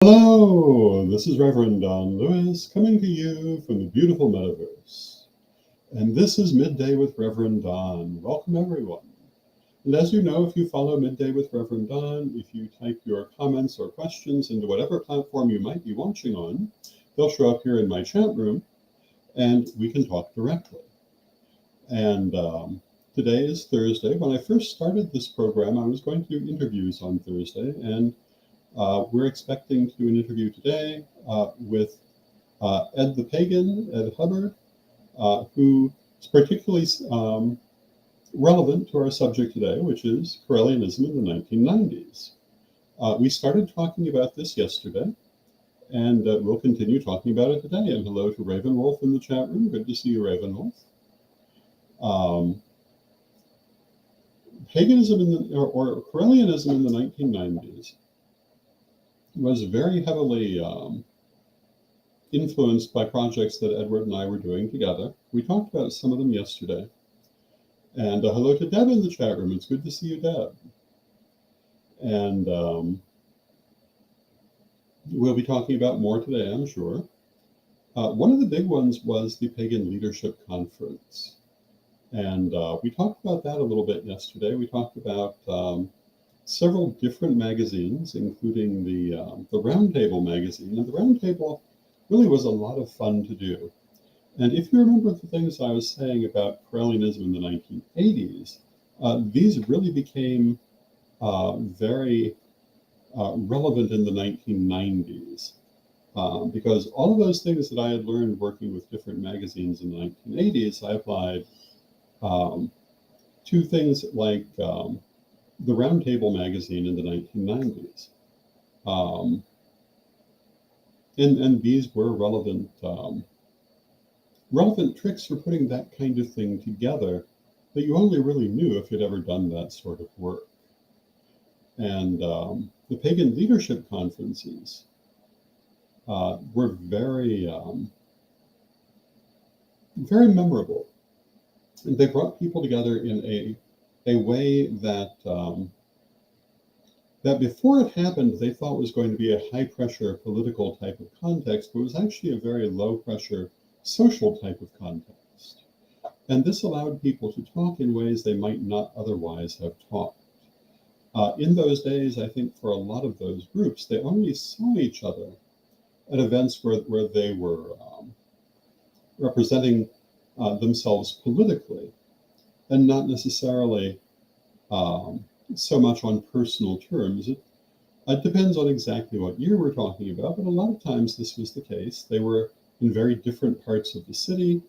Hello, this is Reverend Don Lewis coming to you from the beautiful metaverse. And this is Midday with Reverend Don. Welcome, everyone. And as you know, if you follow Midday with Reverend Don, if you type your comments or questions into whatever platform you might be watching on, they'll show up here in my chat room and we can talk directly. And today is Thursday. When I first started this program, I was going to do interviews on Thursday, and we're expecting to do an interview today with Ed the Pagan, Ed Hubbard, who is particularly relevant to our subject today, which is Correllianism in the 1990s. We started talking about this yesterday, and we'll continue talking about it today. And hello to Ravenwolf in the chat room. Good to see you, Ravenwolf. Paganism or Correllianism in the 1990s was very heavily influenced by projects that Edward and I were doing together. We talked about some of them yesterday. And hello to Deb in the chat room. It's good to see you, Deb. And we'll be talking about more today, I'm sure. One of the big ones was the Pagan Leadership Conference. And we talked about that a little bit yesterday. We talked about several different magazines, including the Roundtable magazine. And the Roundtable really was a lot of fun to do. And if you remember the things I was saying about Correllianism in the 1980s, these really became very relevant in the 1990s. Because all of those things that I had learned working with different magazines in the 1980s, I applied to things like the Roundtable magazine in the 1990s. And these were relevant tricks for putting that kind of thing together that you only really knew if you'd ever done that sort of work. And the Pagan Leadership Conferences were very, very memorable. And they brought people together in a way that that before it happened, they thought was going to be a high-pressure political type of context, but was actually a very low-pressure social type of context. And this allowed people to talk in ways they might not otherwise have talked. In those days, I think for a lot of those groups, they only saw each other at events where they were representing themselves politically, and not necessarily so much on personal terms. It depends on exactly what year we're talking about, but a lot of times this was the case. They were in very different parts of the city,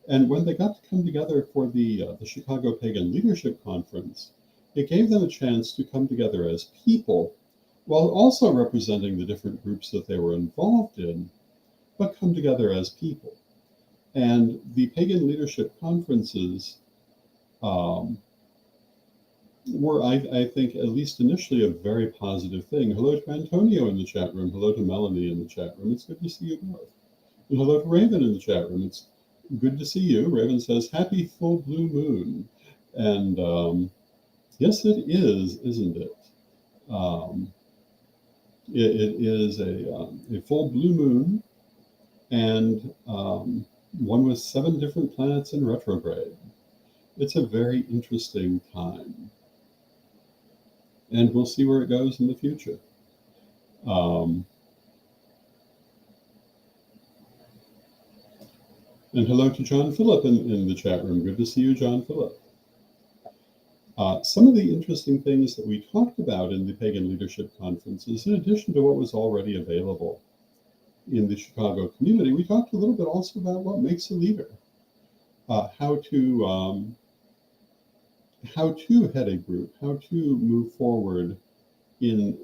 and when they got to come together for the Chicago Pagan Leadership Conference, it gave them a chance to come together as people, while also representing the different groups that they were involved in, but come together as people. And the Pagan Leadership Conferences were, I think, at least initially, a very positive thing. Hello to Antonio in the chat room. Hello to Melanie in the chat room. It's good to see you both. And hello to Raven in the chat room. It's good to see you. Raven says, happy full blue moon. And yes, it is, isn't it? It is a full blue moon, and one with 7 different planets in retrograde. It's a very interesting time. And we'll see where it goes in the future. And hello to John Phillip in the chat room. Good to see you, John Phillip. Some of the interesting things that we talked about in the Pagan Leadership Conferences, in addition to what was already available in the Chicago community, we talked a little bit also about what makes a leader, how to head a group, how to move forward in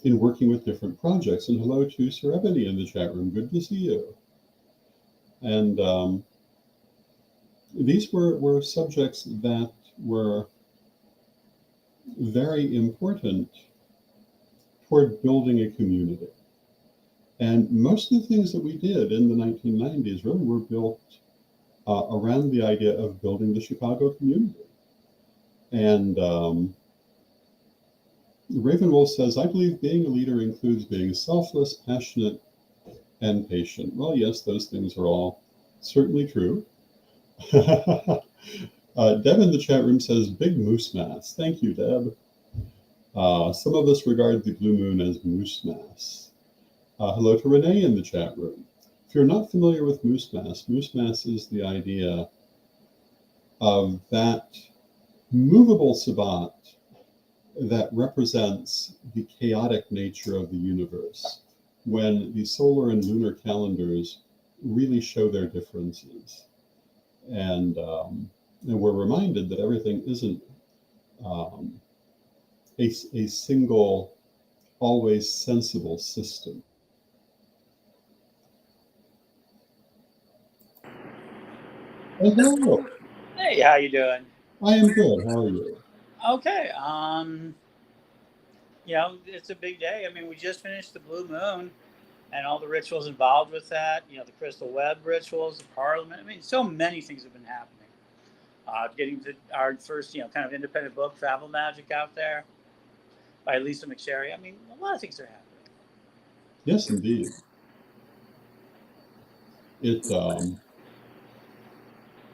working with different projects. And hello to Sir Ebony in the chat room. Good to see you. And these were subjects that were very important toward building a community. And most of the things that we did in the 1990s really were built around the idea of building the Chicago community. And Ravenwolf says, I believe being a leader includes being selfless, passionate, and patient. Well, yes, those things are all certainly true. Deb in the chat room says, big moose mass. Thank you, Deb. Some of us regard the blue moon as moose mass. Hello to Renee in the chat room. If you're not familiar with moose mass is the idea of that movable sabbat that represents the chaotic nature of the universe, when the solar and lunar calendars really show their differences. And we're reminded that everything isn't a single, always sensible system. Hello. Hey, how you doing? I am good. How are you? Okay. It's a big day. I mean, we just finished the blue moon and all the rituals involved with that. You know, the crystal web rituals, the parliament. I mean, so many things have been happening. Getting to our first, kind of independent book, Travel Magic, out there by Lisa McSherry. I mean, a lot of things are happening. Yes, indeed. It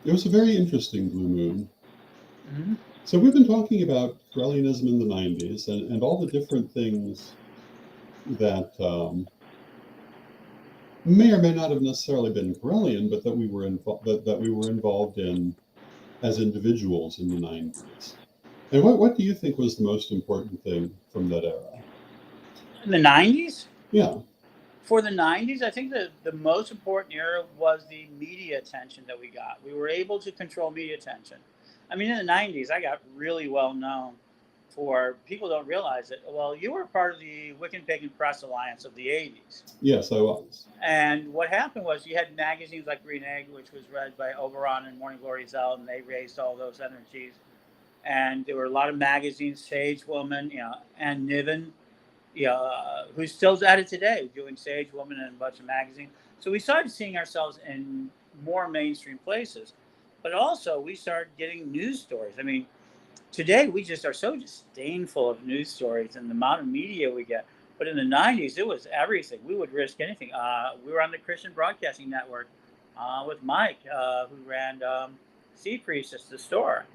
was a very interesting blue moon. Mm-hmm. So we've been talking about Correllianism in the 90s and all the different things that may or may not have necessarily been Correllian, but that we were involved in as individuals in the 90s. And what do you think was the most important thing from that era? In the 90s? Yeah. For the 90s, I think the most important era was the media attention that we got. We were able to control media attention. I mean, in the 90s, I got really well known for, people don't realize it. Well, you were part of the Wiccan Pagan Press Alliance of the 80s. Yes, I was. And what happened was you had magazines like Green Egg, which was read by Oberon and Morning Glory Zell, and they raised all those energies. And there were a lot of magazines, Sage Woman, and Niven, who's still at it today, doing Sage Woman and a bunch of magazines. So we started seeing ourselves in more mainstream places. But also, we started getting news stories. I mean, today we just are so disdainful of news stories and the amount of media we get. But in the 90s, it was everything. We would risk anything. We were on the Christian Broadcasting Network with Mike, who ran Sea Priestess, the store.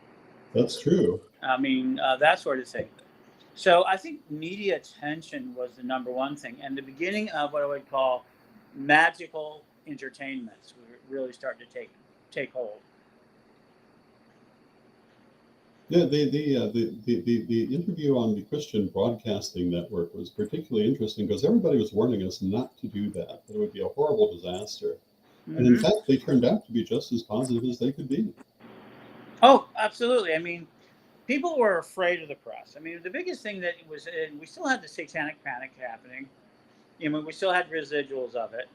That's true. I mean, that sort of thing. So I think media attention was the number one thing. And the beginning of what I would call magical entertainments really started to take hold. Yeah, the interview on the Christian Broadcasting Network was particularly interesting because everybody was warning us not to do that it would be a horrible disaster. Mm-hmm. And in fact, they turned out to be just as positive as they could be. Oh, absolutely. I mean, people were afraid of the press. I mean, the biggest thing that was, we still had the satanic panic happening. We still had residuals of it.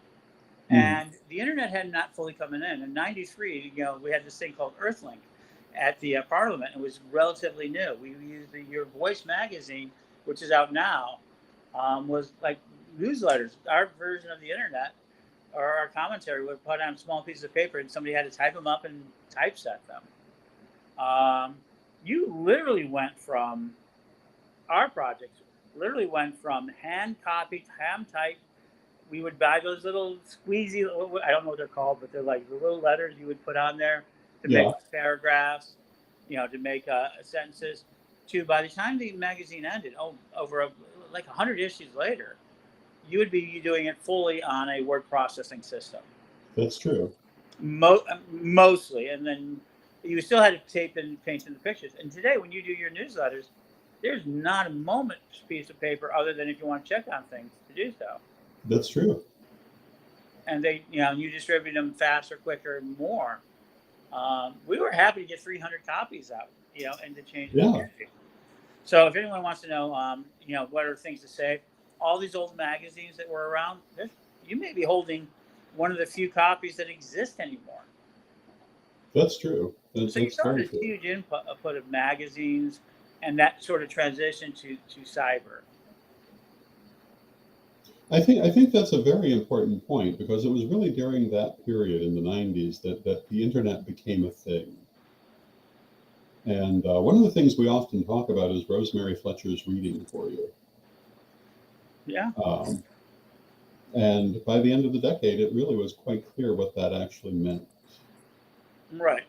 And the internet had not fully come in. In 93, we had this thing called Earthlink at the Parliament. It was relatively new. We used Your Voice magazine, which is out now, was like newsletters. Our version of the internet, or our commentary, would put on small pieces of paper, and somebody had to type them up and typeset them. You literally went from, our projects literally went from hand-copied, hand-typed. We would buy those little squeezy, I don't know what they're called, but they're like the little letters you would put on there to make paragraphs, to make sentences. To, by the time the magazine ended, over like 100 issues later, you would be doing it fully on a word processing system. That's true. Mostly. And then you still had to tape and paint in the pictures. And today, when you do your newsletters, there's not a moment's piece of paper other than if you want to check on things to do so. That's true. And they, you distribute them faster, quicker, and more. We were happy to get 300 copies out, and to change the community. So if anyone wants to know, what are things to save, all these old magazines that were around, you may be holding one of the few copies that exist anymore. That's true. So you saw this huge input of magazines and that sort of transition to cyber. I think that's a very important point, because it was really during that period in the 90s that the internet became a thing. And one of the things we often talk about is Rosemary Fletcher's reading for you. Yeah. And by the end of the decade, it really was quite clear what that actually meant. Right.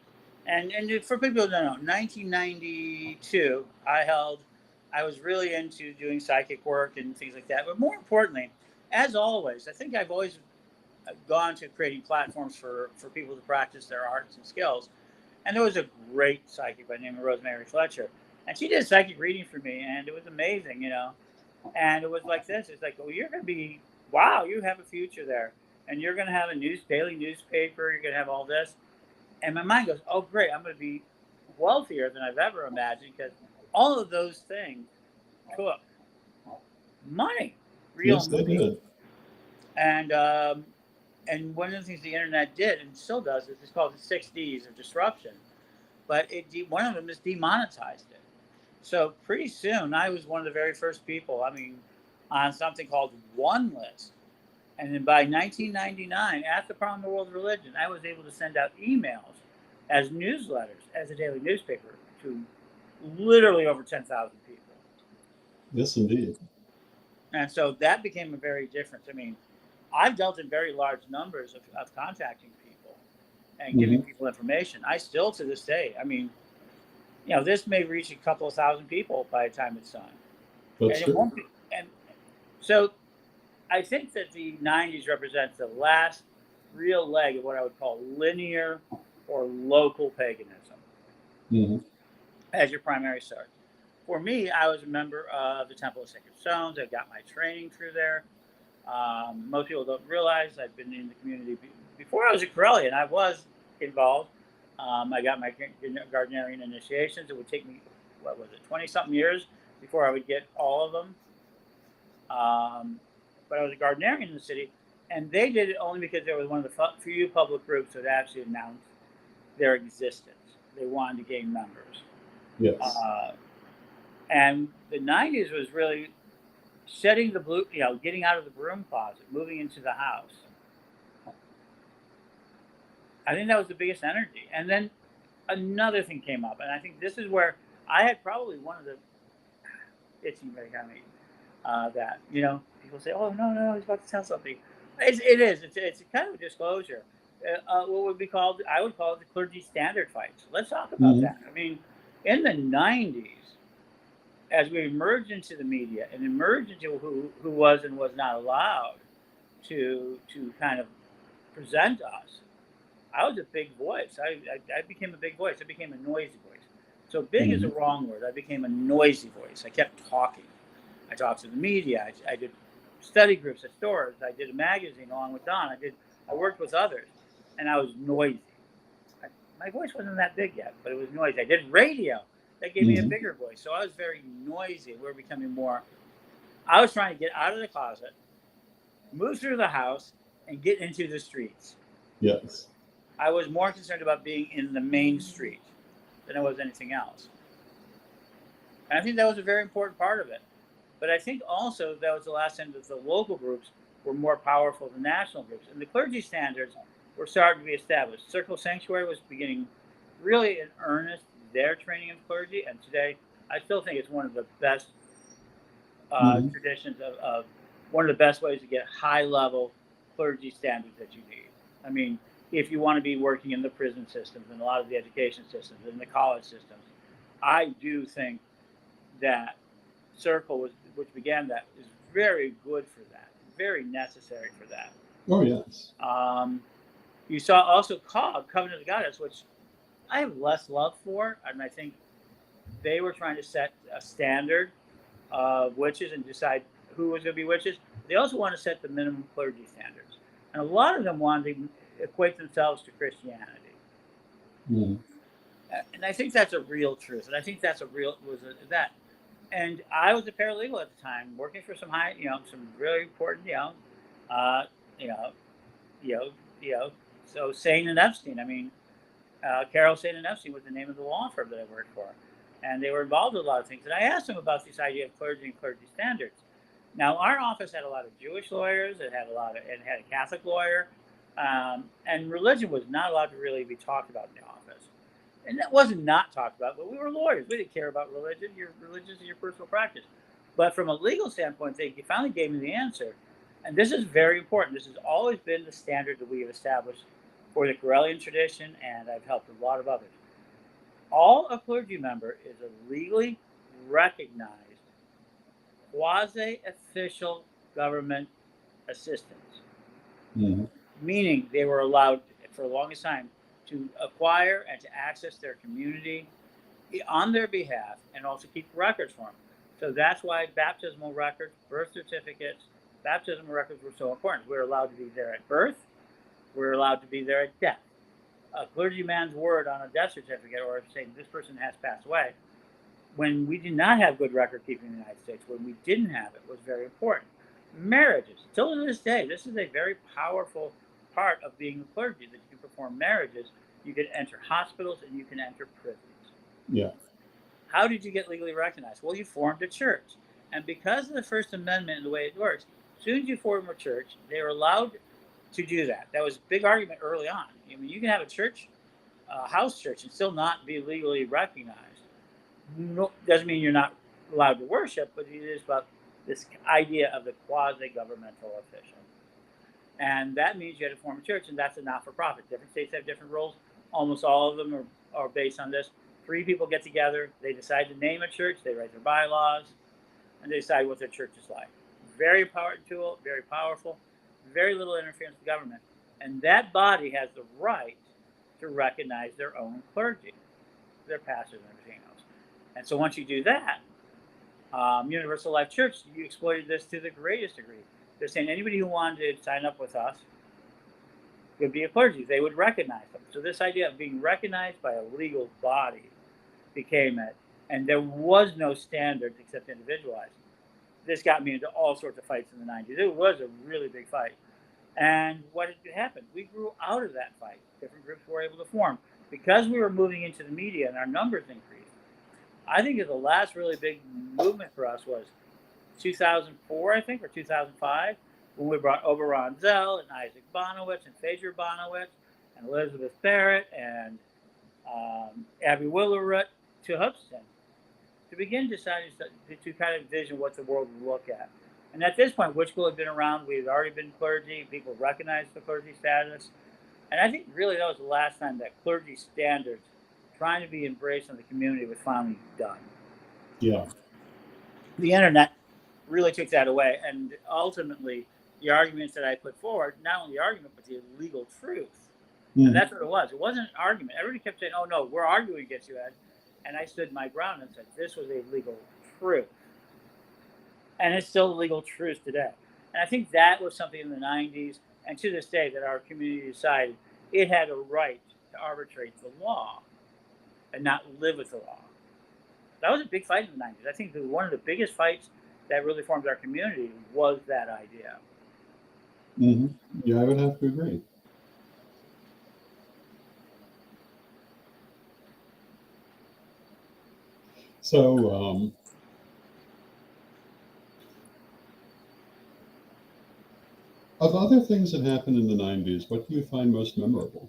And for people who don't know, 1992, I was really into doing psychic work and things like that. But more importantly, as always, I think I've always gone to creating platforms for people to practice their arts and skills. And there was a great psychic by the name of Rosemary Fletcher. And she did psychic reading for me, and it was amazing, you know. And it was like this. It's like, oh, you're going to be, wow, you have a future there. And you're going to have a daily newspaper. You're going to have all this. And my mind goes, oh, great, I'm going to be wealthier than I've ever imagined, because all of those things took money, real Yes, they money. did. And one of the things the internet did, and still does, is it's called the 6 Ds of disruption. But one of them is demonetized it. So pretty soon, I was one of the very first people, on something called One List. And then by 1999, at the Problem of the World Religion, I was able to send out emails as newsletters, as a daily newspaper, to literally over 10,000 people. Yes, indeed. And so that became a very difference. I mean, I've dealt in very large numbers of contacting people and giving people information. I still, to this day, this may reach a couple of thousand people by the time it's done. That's And true. it won't be. And so I think that the 90s represents the last real leg of what I would call linear or local paganism as your primary source. For me, I was a member of the Temple of Sacred Stones. I got my training through there. Most people don't realize I've been in the community before I was a Correllian. I was involved. I got my Gardnerian initiations. It would take me, 20-something years before I would get all of them. But I was a Gardnerian in the city, and they did it only because there was one of the few public groups that actually announced their existence. They wanted to gain members. Yes. And the 90s was really setting the getting out of the broom closet, moving into the house. I think that was the biggest energy. And then another thing came up, and I think this is where I had probably one of the itching very kind of that, people say, oh, no, he's about to tell something. It's kind of a disclosure. What would be called, I would call it the clergy standard fights. Let's talk about that. I mean, in the 90s, as we emerged into the media and emerged into who was and was not allowed to kind of present us, I was a big voice. I became a big voice. I became a noisy voice. So big is a wrong word. I became a noisy voice. I kept talking. I talked to the media. I did study groups at stores. I did a magazine along with Don. I worked with others, and I was noisy. My voice wasn't that big yet, but it was noisy. I did radio. That gave me a bigger voice. So I was very noisy. We were becoming more. I was trying to get out of the closet, move through the house, and get into the streets. Yes. I was more concerned about being in the main street than I was anything else. And I think that was a very important part of it. But I think also that was the last time that the local groups were more powerful than national groups. And the clergy standards were starting to be established. Circle Sanctuary was beginning really in earnest their training of clergy. And today, I still think it's one of the best traditions of one of the best ways to get high-level clergy standards that you need. I mean, if you want to be working in the prison systems and a lot of the education systems and the college systems, I do think that Circle, which began that, is very good for that, very necessary for that. Oh, yes. You saw also COG, Covenant of the Goddess, which I have less love for, and I think they were trying to set a standard of witches and decide who was going to be witches. They also want to set the minimum clergy standards. And a lot of them wanted to equate themselves to Christianity. And I think that's a real truth. And I think that's that. And I was a paralegal at the time, working for some some really important, so Sain and Epstein. I mean, Carol Sain and Epstein was the name of the law firm that I worked for. And they were involved with a lot of things. And I asked them about this idea of clergy and clergy standards. Now, our office had a lot of Jewish lawyers. It had a Catholic lawyer. And religion was not allowed to really be talked about in the office. And that wasn't not talked about, but we were lawyers. We didn't care about religion. Your religion is your personal practice. But from a legal standpoint, they finally gave me the answer. And this is very important. This has always been the standard that we have established for the Correllian tradition, and I've helped a lot of others. All a clergy member is a legally recognized quasi-official government assistance, meaning they were allowed for the longest time to acquire and to access their community on their behalf and also keep records for them. So that's why baptismal records, birth certificates, baptismal records were so important. We're allowed to be there at birth. We're allowed to be there at death. A clergyman's word on a death certificate, or saying this person has passed away, when we did not have good record keeping in the United States, when we didn't have it, was very important. Marriages, till to this day, this is a very powerful part of being a clergy, that you can perform marriages, you can enter hospitals, and you can enter prisons. Yeah. How did you get legally recognized? Well, you formed a church. And because of the First Amendment and the way it works, as soon as you form a church, they were allowed to do that. That was a big argument early on. I mean, you can have a church, a house church, and still not be legally recognized. No, doesn't mean you're not allowed to worship, but it is about this idea of the quasi-governmental official. And that means you had to form a church, and that's a not-for-profit. Different states have different rules. Almost all of them are based on this. 3 people get together, they decide to name a church, they write their bylaws, and they decide what their church is like. Very powerful tool, very powerful, very little interference with government. And that body has the right to recognize their own clergy, their pastors and everything else. And so once you do that, Universal Life Church, you exploited this to the greatest degree. They're saying anybody who wanted to sign up with us would be a clergy. They would recognize them. So this idea of being recognized by a legal body became it. And there was no standard except individualized. This got me into all sorts of fights in the 90s. It was a really big fight. And what did happen? We grew out of that fight. Different groups were able to form. Because we were moving into the media and our numbers increased, I think the last really big movement for us was 2004, I think, or 2005, when we brought Oberon Zell and Isaac Bonowitz and Phaedra Bonowitz and Elizabeth Barrett and Abby Willerut to Hubston to begin deciding to kind of envision what the world would look at. And at this point, Witch School had been around. We had already been clergy. People recognized the clergy status. And I think really that was the last time that clergy standards trying to be embraced in the community was finally done. Yeah. The internet really took that away. And ultimately, the arguments that I put forward, not only the argument, but the legal truth. And that's what it was. It wasn't an argument. Everybody kept saying, oh, no, we're arguing against you, Ed. And I stood my ground and said, this was a legal truth. And it's still a legal truth today. And I think that was something in the 90s and to this day that our community decided it had a right to arbitrate the law and not live with the law. That was a big fight in the 90s. I think that one of the biggest fights that really formed our community was that idea. Yeah, I would have to agree. So, of other things that happened in the 90s, what do you find most memorable?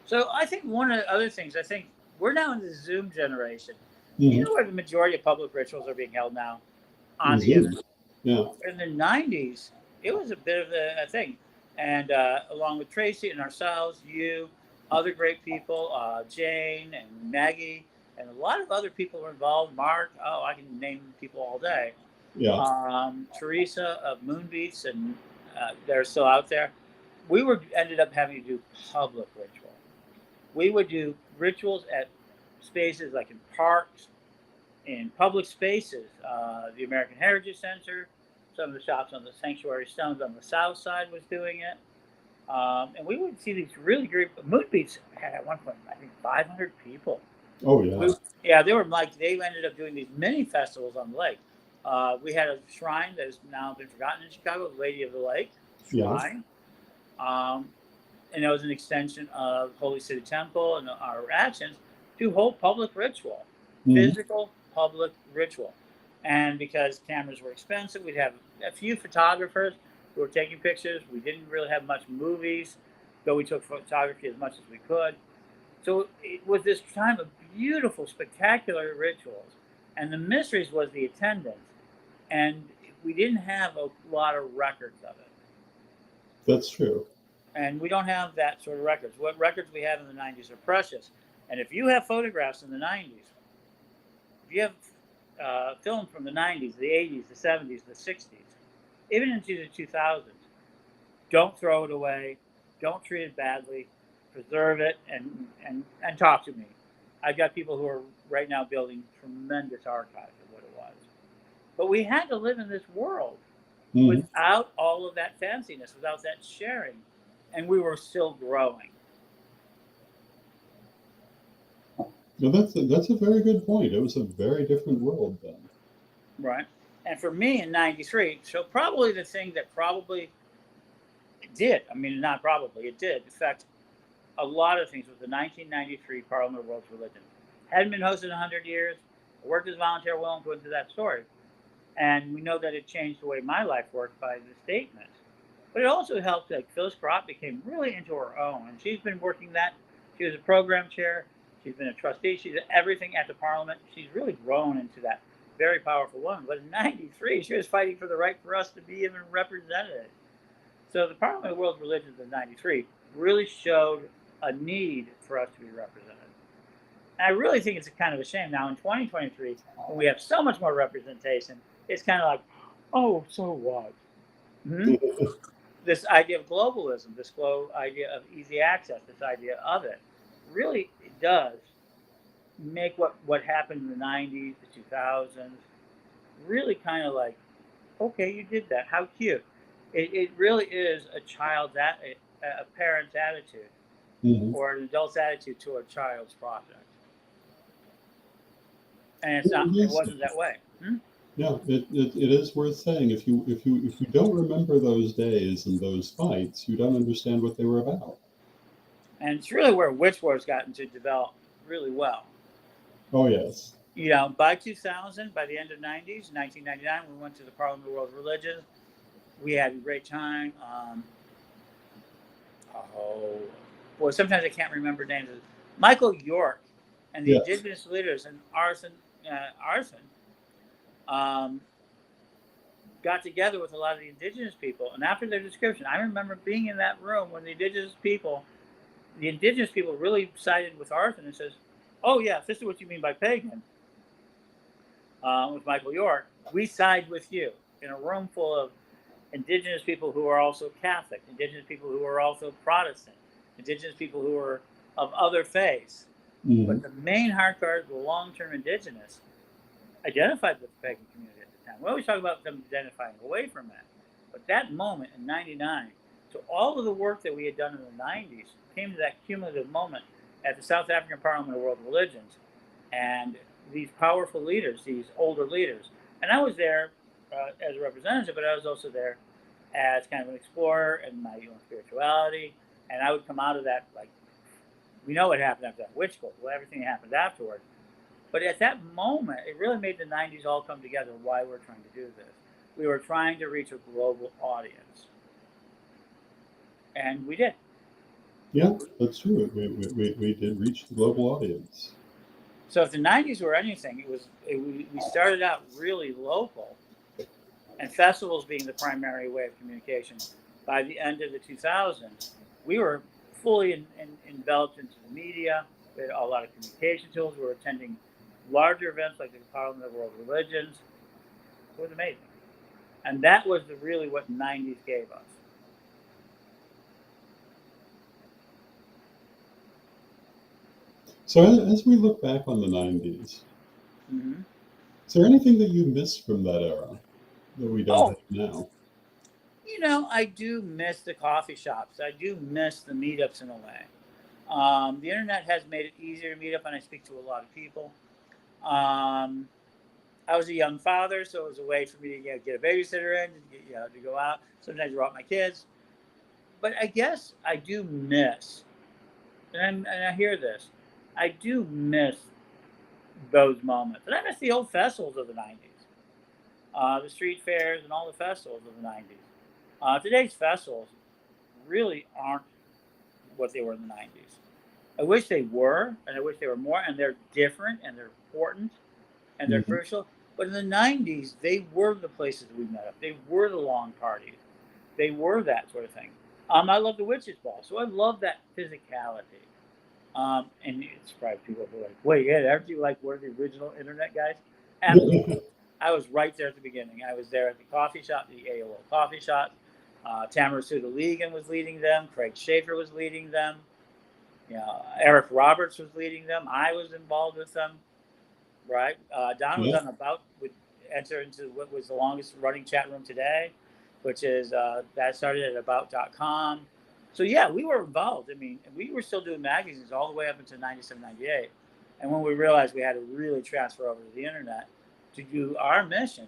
So I think one of the other things, I think we're now in the Zoom generation. You know where the majority of public rituals are being held now? On the internet. Yeah. In the 90s, it was a bit of a thing. And along with Tracy and ourselves, you, other great people, Jane and Maggie, and a lot of other people were involved. Mark, I can name people all day. Yeah. Teresa of Moonbeats, and they're still out there. We ended up having to do public ritual. We would do rituals at spaces like in parks, in public spaces, the American Heritage Center, some of the shops on the Sanctuary Stones on the south side was doing it. And we would see these really great, Moonbeats had at one point, I think 500 people. Oh, yeah. They ended up doing these mini festivals on the lake. We had a shrine that has now been forgotten in Chicago, the Lady of the Lake Shrine. Yeah. And it was an extension of Holy City Temple and our actions to hold public ritual, physical public ritual. And because cameras were expensive, we'd have a few photographers who were taking pictures. We didn't really have much movies, though we took photography as much as we could. So it was this time of beautiful, spectacular rituals. And the mysteries was the attendance. And we didn't have a lot of records of it. That's true. And we don't have that sort of records. What records we have in the 90s are precious. And if you have photographs in the 90s, if you have film from the 90s, the 80s, the 70s, the 60s, even into the 2000s, don't throw it away. Don't treat it badly. Preserve it and talk to me. I've got people who are right now building tremendous archives of what it was. But we had to live in this world without all of that fanciness, without that sharing. And we were still growing. No, that's a very good point. It was a very different world then. Right. And for me in 93, so probably the thing that probably did, I mean, not probably, it did affect a lot of things was the 1993 Parliament of World's Religions. Hadn't been hosted in 100 years. I worked as a volunteer, well, and go into that story. And we know that it changed the way my life worked by the statement. But it also helped, like Phyllis Brott became really into her own. And she's been working that. She was a program chair. She's been a trustee. She's everything at the Parliament. She's really grown into that very powerful woman. But in 93, she was fighting for the right for us to be even represented. So the Parliament of World Religions in 93 really showed a need for us to be represented. And I really think it's a kind of a shame now in 2023, when we have so much more representation, it's kind of like, oh, so what? Mm-hmm. This idea of globalism, this idea of easy access, this idea of it, really it does make what happened in the 90s, the 2000s, really kind of like, okay, you did that. How cute. It really is a parent's attitude or an adult's attitude to a child's project. And it wasn't that way. Yeah, it is worth saying. If you don't remember those days and those fights, you don't understand what they were about. And it's really where Witch Wars gotten to develop really well. Oh yes. You know, by 2000, by the end of 90s, 1999, we went to the Parliament of World Religions. We had a great time. Sometimes I can't remember names. Michael York and the indigenous leaders and Arson got together with a lot of the indigenous people. And after their description, I remember being in that room when the indigenous people really sided with Arson and says, oh, yeah, if this is what you mean by pagan, with Michael York, we side with you in a room full of indigenous people who are also Catholic, indigenous people who are also Protestant, indigenous people who are of other faiths. But the main hardcore, the long-term indigenous, identified with the pagan community at the time. We always talk about them identifying away from that. But that moment in 99, so all of the work that we had done in the 90s came to that cumulative moment at the South African Parliament of World Religions. And these powerful leaders, these older leaders, and I was there as a representative, but I was also there as kind of an explorer in my own spirituality. And I would come out of that like, we know what happened after that witch cult, well, everything happened afterward. But at that moment, it really made the 90s all come together why we're trying to do this. We were trying to reach a global audience. And we did. Yeah, that's true. We did reach the global audience. So if the 90s were anything, we started out really local, and festivals being the primary way of communication. By the end of the 2000s, we were fully enveloped into the media. We had a lot of communication tools. We were attending larger events like the Parliament of World Religions. It was amazing. And that was really what the 90s gave us. So as we look back on the 90s, is there anything that you miss from that era that we don't have now? You know, I do miss the coffee shops. I do miss the meetups in a way. The internet has made it easier to meet up, and I speak to a lot of people. I was a young father, so it was a way for me to get a babysitter in, to go out. Sometimes I brought my kids. But I guess I do miss, and I hear this, I do miss those moments. And I miss the old festivals of the 90s, the street fairs and all the festivals of the 90s. Today's festivals really aren't what they were in the 90s. I wish they were, and I wish they were more, and they're different, and they're important, and they're Mm-hmm. crucial. But in the 90s, they were the places we met up. They were the long parties. They were that sort of thing. I love the witches ball, so I love that physicality. And it's probably people who are like, wait, yeah, aren't you like one of the original internet guys? Absolutely. I was right there at the beginning. I was there at the coffee shop, the AOL coffee shop. Tamara Sudaligan was leading them. Craig Schaefer was leading them. Eric Roberts was leading them. I was involved with them. Right. Don was Yeah. on about would enter into what was the longest running chat room today, which is that started at about.com. So yeah, we were involved. I mean, we were still doing magazines all the way up until 97, 98. And when we realized we had to really transfer over to the internet to do our mission.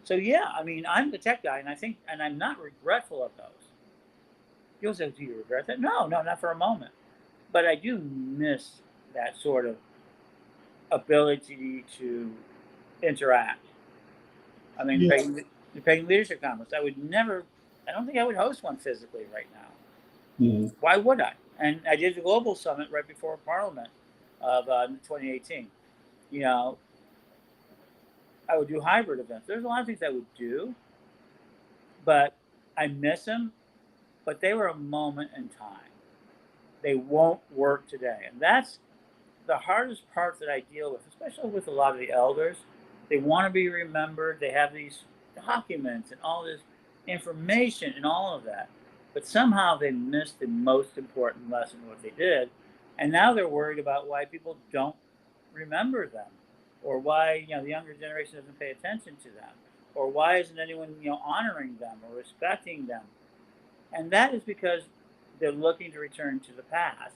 So yeah, I mean, I'm the tech guy, and I think, and I'm not regretful of those. You'll say, do you regret that? No, not for a moment. But I do miss that sort of ability to interact. I mean, Yeah. the Pagan Leadership Conference, I don't think I would host one physically right now. Mm-hmm. Why would I? And I did the Global Summit right before Parliament of 2018. You know, I would do hybrid events. There's a lot of things I would do, but I miss them. But they were a moment in time. They won't work today. And that's the hardest part that I deal with, especially with a lot of the elders. They want to be remembered. They have these documents and all this information and all of that. But somehow they missed the most important lesson of what they did. And now they're worried about why people don't remember them, or why the younger generation doesn't pay attention to them, or why isn't anyone honoring them or respecting them. And that is because they're looking to return to the past,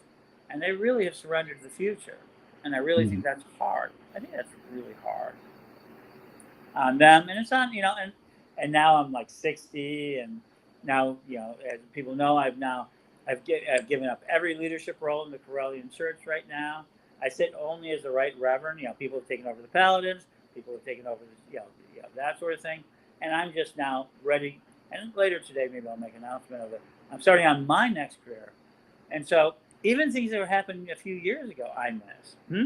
and they really have surrendered to the future. And I really Mm-hmm. think that's hard. I think that's really hard on them. And it's on, and now I'm like 60, and now, as people know, I've given up every leadership role in the Correllian Church right now. I sit only as the right reverend. People have taken over the Paladins, people have taken over that sort of thing, and I'm just now ready. And later today, maybe I'll make an announcement of it. I'm starting on my next career, and so even things that were happening a few years ago, I miss.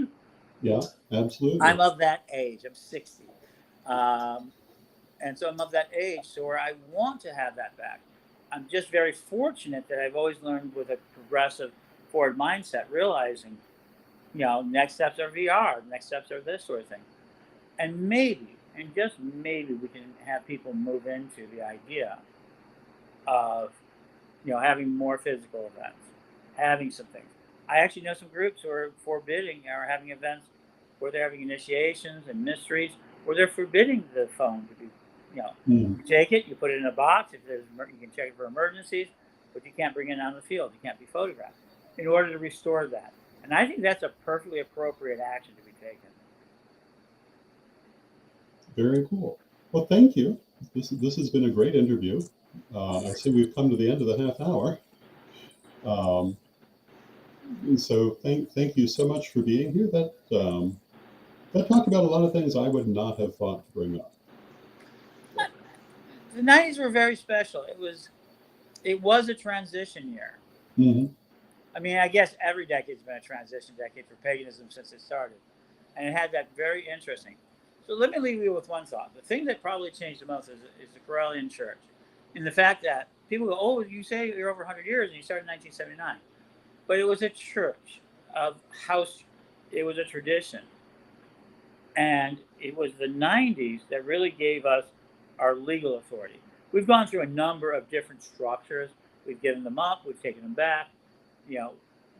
Yeah, absolutely. I'm of that age. I'm 60. Um, and so I'm of that age, so where I want to have that back. I'm just very fortunate that I've always learned with a progressive forward mindset, realizing, next steps are VR, next steps are this sort of thing. And maybe, and just maybe, we can have people move into the idea of, having more physical events, having some things. I actually know some groups who are forbidding or having events where they're having initiations and mysteries where they're forbidding the phone to be, Mm-hmm. you take it, you put it in a box. If there's, you can check it for emergencies, but you can't bring it on the field. You can't be photographed in order to restore that. And I think that's a perfectly appropriate action to be taken. Very cool. Well, thank you. This has been a great interview. I see we've come to the end of the half hour. And so thank you so much for being here. That talked about a lot of things I would not have thought to bring up. The 90s were very special. It was a transition year. Mm-hmm. I mean, I guess every decade's been a transition decade for paganism since it started. And it had that very interesting. So let me leave you with one thought. The thing that probably changed the most is the Correllian Church. And the fact that people go, oh, you say you're over 100 years and you started in 1979. But it was a church of house, it was a tradition. And it was the 90s that really gave us our legal authority. We've gone through a number of different structures. We've given them up, we've taken them back,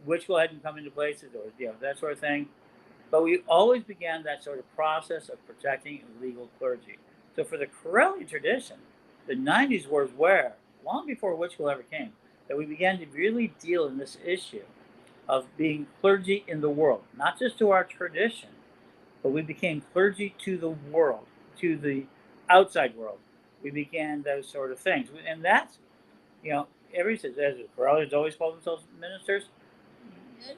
which will hadn't come into places, or that sort of thing. But we always began that sort of process of protecting legal clergy. So for the Correllian tradition, the 90s was where, long before Witchkill ever came, that we began to really deal in this issue of being clergy in the world, not just to our tradition, but we became clergy to the world, to the outside world. We began those sort of things. And that's, everybody says, as the Correllians always called themselves ministers.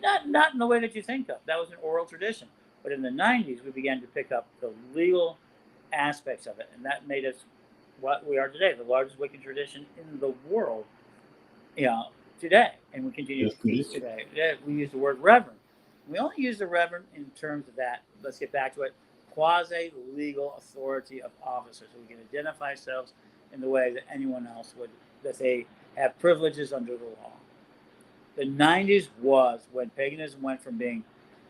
Not in the way that you think of. That was an oral tradition. But in the 90s, we began to pick up the legal aspects of it. And that made us what we are today, the largest Wiccan tradition in the world. today, and we continue Yes, to teach indeed. today. Yeah, we use the word reverend. We only use the reverend in terms of that. Let's get back to it. Quasi-legal authority of officers, so we can identify ourselves in the way that anyone else would, that they have privileges under the law. The 90s was when paganism went from being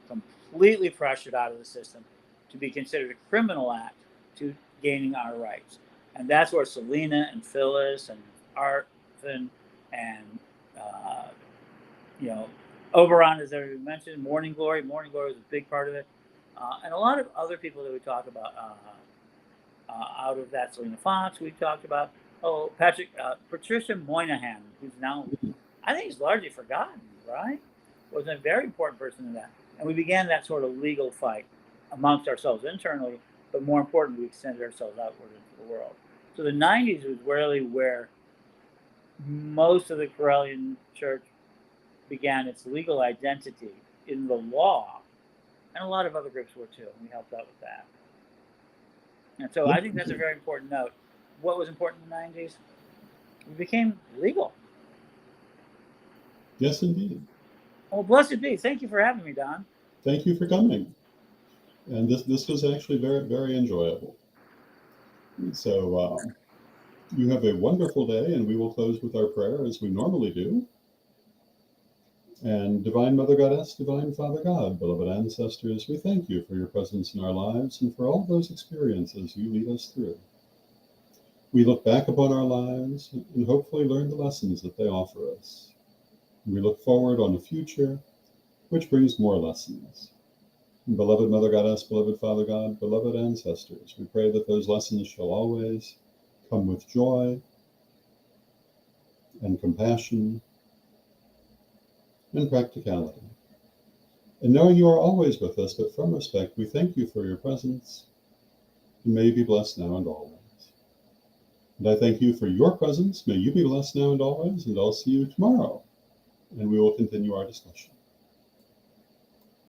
completely pressured out of the system to be considered a criminal act to gaining our rights. And that's where Selena and Phyllis and Arvin and, you know, Oberon, as I mentioned, Morning Glory. Morning Glory was a big part of it. And a lot of other people that we talk about out of that. Selena Fox, we talked about. Oh, Patricia Moynihan, who's now, I think, is largely forgotten, right? Was a very important person in that. And we began that sort of legal fight amongst ourselves internally, but more importantly, we extended ourselves outward into the world. So the 90s was really where most of the Correllian church began its legal identity in the law, and a lot of other groups were too, and we helped out with that. And so I think that's a very important note. What was important in the 90s? We became legal. Yes, indeed. Well, blessed be. Thank you for having me, Don. Thank you for coming. And this was actually very, very enjoyable. So you have a wonderful day, and we will close with our prayer as we normally do. And Divine Mother Goddess, Divine Father God, beloved ancestors, we thank you for your presence in our lives and for all those experiences you lead us through. We look back upon our lives and hopefully learn the lessons that they offer us. And we look forward on a future which brings more lessons. And beloved Mother Goddess, beloved Father God, beloved ancestors, we pray that those lessons shall always come with joy and compassion and practicality. And knowing you are always with us, but from respect, we thank you for your presence, and may you be blessed now and always. And I thank you for your presence. May you be blessed now and always, and I'll see you tomorrow, and we will continue our discussion.